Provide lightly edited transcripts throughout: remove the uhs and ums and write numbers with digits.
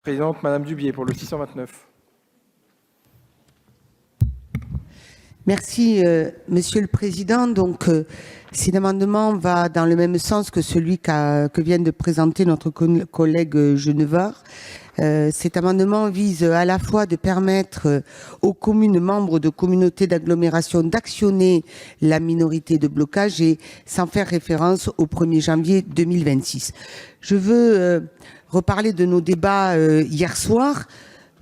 Présidente, Madame Dubié pour le 629. Merci, Monsieur le Président. Donc, cet amendement va dans le même sens que celui que vient de présenter notre collègue Genevard. Cet amendement vise à la fois de permettre aux communes membres de communautés d'agglomération d'actionner la minorité de blocage et sans faire référence au 1er janvier 2026. Je veux reparler de nos débats hier soir.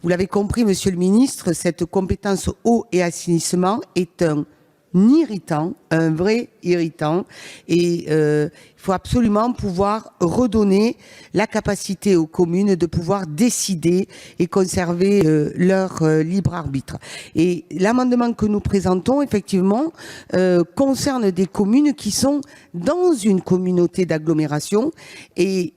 Vous l'avez compris, Monsieur le Ministre, cette compétence eau et assainissement est un irritant, un vrai irritant. Et il faut absolument pouvoir redonner la capacité aux communes de pouvoir décider et conserver leur libre arbitre. Et l'amendement que nous présentons, effectivement, concerne des communes qui sont dans une communauté d'agglomération et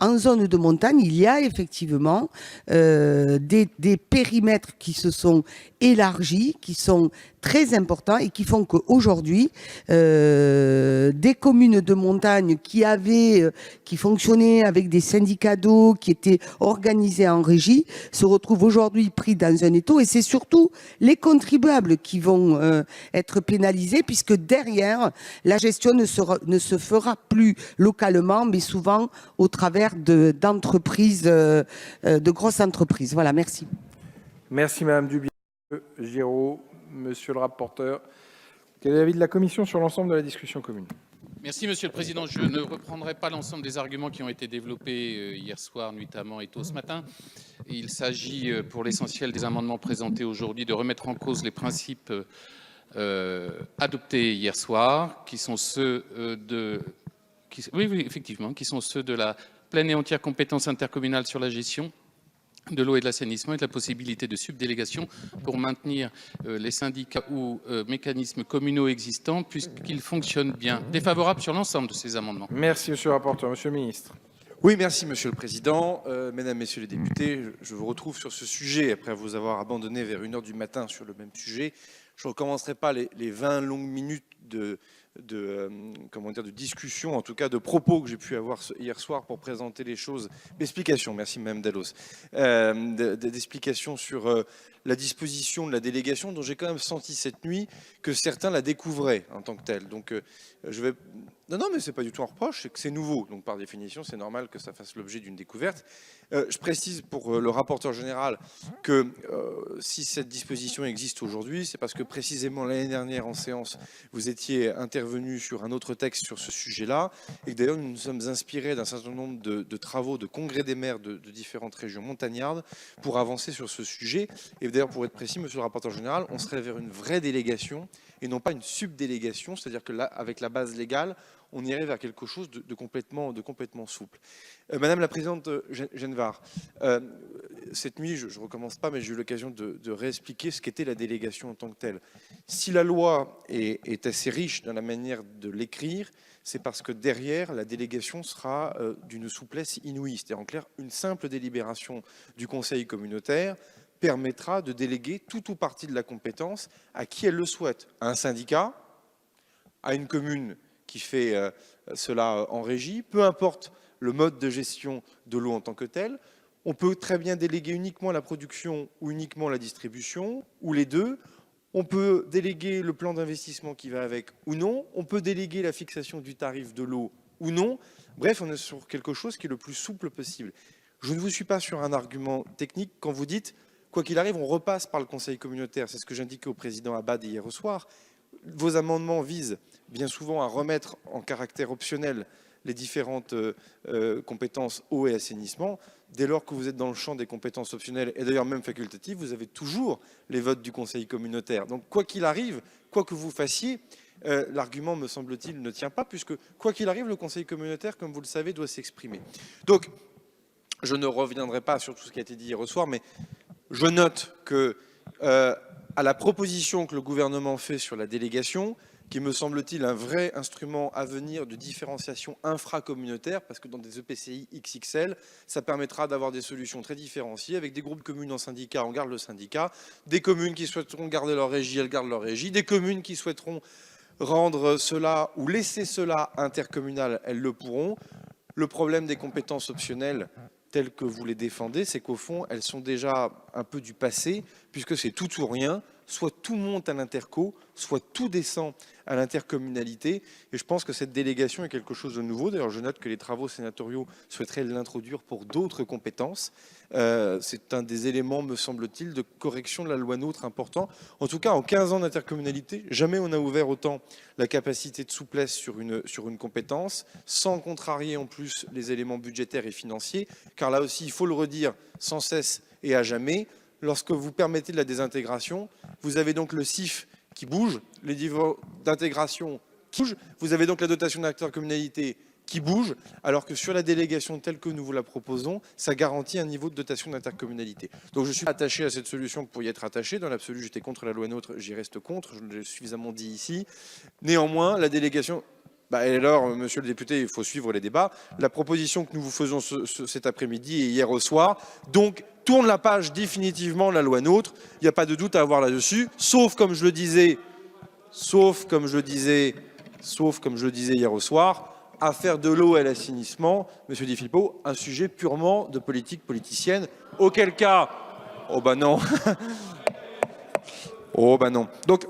en zone de montagne, il y a effectivement des périmètres qui se sont élargis, qui sont très importants et qui font qu'aujourd'hui, des communes de montagne qui fonctionnaient avec des syndicats d'eau, qui étaient organisés en régie, se retrouvent aujourd'hui pris dans un étau et c'est surtout les contribuables qui vont être pénalisés puisque derrière, la gestion ne se fera plus localement, mais souvent au travers d'entreprises, de grosses entreprises. Voilà, merci. Merci Madame Dubié. Giraud, Monsieur le rapporteur. Quel est l'avis de la Commission sur l'ensemble de la discussion commune? Merci Monsieur le Président. Je ne reprendrai pas l'ensemble des arguments qui ont été développés hier soir, nuitamment et tôt ce matin. Il s'agit pour l'essentiel des amendements présentés aujourd'hui de remettre en cause les principes adoptés hier soir, qui sont ceux qui sont ceux de la pleine et entière compétence intercommunale sur la gestion de l'eau et de l'assainissement et de la possibilité de subdélégation pour maintenir les syndicats ou mécanismes communaux existants puisqu'ils fonctionnent bien. Défavorable sur l'ensemble de ces amendements. Merci Monsieur le rapporteur. Monsieur le ministre. Oui, merci Monsieur le Président. Mesdames, Messieurs les députés, je vous retrouve sur ce sujet après vous avoir abandonné vers 1h du matin sur le même sujet. Je ne recommencerai pas les 20 longues minutes de discussion, en tout cas de propos que j'ai pu avoir hier soir pour présenter les choses, d'explications, merci Mme Dallos, d'explications sur la disposition de la délégation dont j'ai quand même senti cette nuit que certains la découvraient en tant que telle. Donc je vais... Non, mais c'est pas du tout un reproche, c'est que c'est nouveau. Donc par définition, c'est normal que ça fasse l'objet d'une découverte. Je précise pour le rapporteur général que si cette disposition existe aujourd'hui, c'est parce que précisément l'année dernière en séance, vous étiez intervenu sur un autre texte sur ce sujet-là, et que d'ailleurs nous nous sommes inspirés d'un certain nombre de travaux de congrès des maires de différentes régions montagnardes pour avancer sur ce sujet. Et d'ailleurs, pour être précis, monsieur le rapporteur général, on serait vers une vraie délégation et non pas une subdélégation, c'est-à-dire que là, avec la base légale, on irait vers quelque chose de complètement souple. Madame la présidente Genevard, cette nuit, je ne recommence pas, mais j'ai eu l'occasion de réexpliquer ce qu'était la délégation en tant que telle. Si la loi est assez riche dans la manière de l'écrire, c'est parce que derrière, la délégation sera d'une souplesse inouïe. C'est-à-dire, en clair, une simple délibération du conseil communautaire permettra de déléguer tout ou partie de la compétence à qui elle le souhaite. À un syndicat, à une commune qui fait cela en régie, peu importe le mode de gestion de l'eau en tant que tel. On peut très bien déléguer uniquement la production ou uniquement la distribution, ou les deux. On peut déléguer le plan d'investissement qui va avec ou non. On peut déléguer la fixation du tarif de l'eau ou non. Bref, on est sur quelque chose qui est le plus souple possible. Je ne vous suis pas sur un argument technique quand vous dites, quoi qu'il arrive, on repasse par le conseil communautaire. C'est ce que j'indiquais au président Abad hier au soir. Vos amendements visent bien souvent à remettre en caractère optionnel les différentes compétences eau et assainissement. Dès lors que vous êtes dans le champ des compétences optionnelles, et d'ailleurs même facultatives, vous avez toujours les votes du conseil communautaire. Donc quoi qu'il arrive, quoi que vous fassiez, l'argument, me semble-t-il, ne tient pas, puisque quoi qu'il arrive, le conseil communautaire, comme vous le savez, doit s'exprimer. Donc, je ne reviendrai pas sur tout ce qui a été dit hier au soir, mais je note que à la proposition que le gouvernement fait sur la délégation, qui me semble-t-il un vrai instrument à venir de différenciation infracommunautaire, parce que dans des EPCI XXL, ça permettra d'avoir des solutions très différenciées, avec des groupes communes en syndicat, on garde le syndicat, des communes qui souhaiteront garder leur régie, elles gardent leur régie, des communes qui souhaiteront rendre cela ou laisser cela intercommunal, elles le pourront. Le problème des compétences optionnelles, telles que vous les défendez, c'est qu'au fond, elles sont déjà un peu du passé, puisque c'est tout ou rien, soit tout monte à l'interco, soit tout descend à l'intercommunalité. Et je pense que cette délégation est quelque chose de nouveau. D'ailleurs, je note que les travaux sénatoriaux souhaiteraient l'introduire pour d'autres compétences. C'est un des éléments, me semble-t-il, de correction de la loi NOTRe important. En tout cas, en 15 ans d'intercommunalité, jamais on a ouvert autant la capacité de souplesse sur une compétence, sans contrarier en plus les éléments budgétaires et financiers, car là aussi, il faut le redire sans cesse et à jamais, lorsque vous permettez de la désintégration, vous avez donc le CIF qui bouge, les niveaux d'intégration qui bougent, vous avez donc la dotation d'intercommunalité qui bouge, alors que sur la délégation telle que nous vous la proposons, ça garantit un niveau de dotation d'intercommunalité. Donc je suis attaché à cette solution pour y être attaché. Dans l'absolu, j'étais contre la loi NOTRe, j'y reste contre, je l'ai suffisamment dit ici. Néanmoins, la délégation... et alors, monsieur le député, il faut suivre les débats. La proposition que nous vous faisons cet après-midi et hier au soir, donc, tourne la page définitivement de la loi NOTRe. Il n'y a pas de doute à avoir là-dessus, sauf comme je le disais hier au soir, à faire de l'eau et l'assainissement, monsieur Di Filippo, un sujet purement de politique politicienne. Auquel cas, oh ben non, oh ben non. Donc,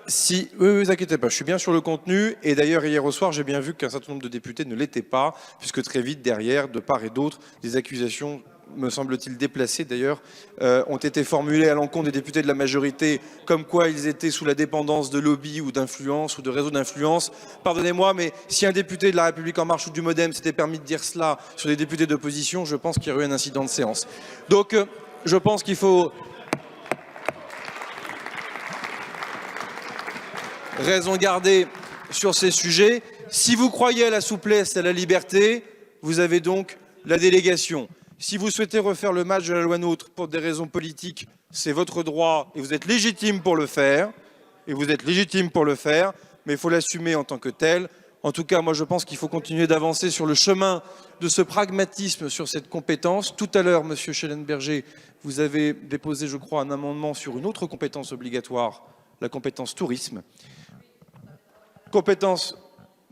si, oui, vous inquiétez pas, je suis bien sur le contenu. Et d'ailleurs, hier au soir, j'ai bien vu qu'un certain nombre de députés ne l'étaient pas, puisque très vite, derrière, de part et d'autre, des accusations, me semble-t-il déplacées d'ailleurs, ont été formulées à l'encontre des députés de la majorité, comme quoi ils étaient sous la dépendance de lobbies ou d'influence ou de réseaux d'influence. Pardonnez-moi, mais si un député de la République En Marche ou du Modem s'était permis de dire cela sur des députés d'opposition, je pense qu'il y aurait eu un incident de séance. Donc, je pense qu'il faut... raison garder sur ces sujets. Si vous croyez à la souplesse et à la liberté, vous avez donc la délégation. Si vous souhaitez refaire le match de la loi NOTRe pour des raisons politiques, c'est votre droit et vous êtes légitime pour le faire. Mais il faut l'assumer en tant que tel. En tout cas, moi je pense qu'il faut continuer d'avancer sur le chemin de ce pragmatisme sur cette compétence. Tout à l'heure, monsieur Schellenberger, vous avez déposé, je crois, un amendement sur une autre compétence obligatoire, la compétence tourisme. Compétence,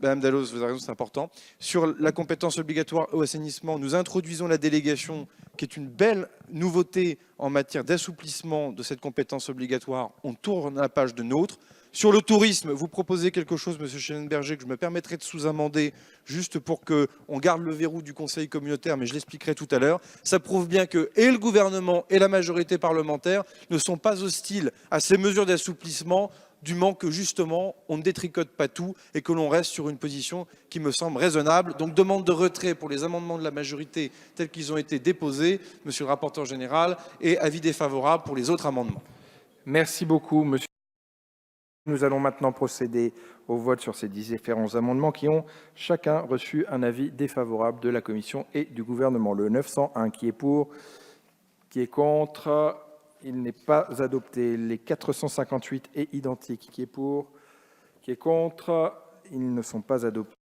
Madame Dalloz, vous avez raison, c'est important. Sur la compétence obligatoire au assainissement, nous introduisons la délégation, qui est une belle nouveauté en matière d'assouplissement de cette compétence obligatoire. On tourne la page de NOTRe. Sur le tourisme, vous proposez quelque chose, monsieur Schellenberger, que je me permettrai de sous-amender, juste pour qu'on garde le verrou du Conseil communautaire, mais je l'expliquerai tout à l'heure. Ça prouve bien que et le gouvernement et la majorité parlementaire ne sont pas hostiles à ces mesures d'assouplissement, du moment que justement on ne détricote pas tout et que l'on reste sur une position qui me semble raisonnable. Donc demande de retrait pour les amendements de la majorité tels qu'ils ont été déposés, monsieur le rapporteur général, et avis défavorable pour les autres amendements. Merci beaucoup, monsieur. Nous allons maintenant procéder au vote sur ces différents amendements qui ont chacun reçu un avis défavorable de la Commission et du gouvernement. Le 901 qui est pour, qui est contre, il n'est pas adopté. Les 458 est identique, qui est pour, qui est contre, ils ne sont pas adoptés.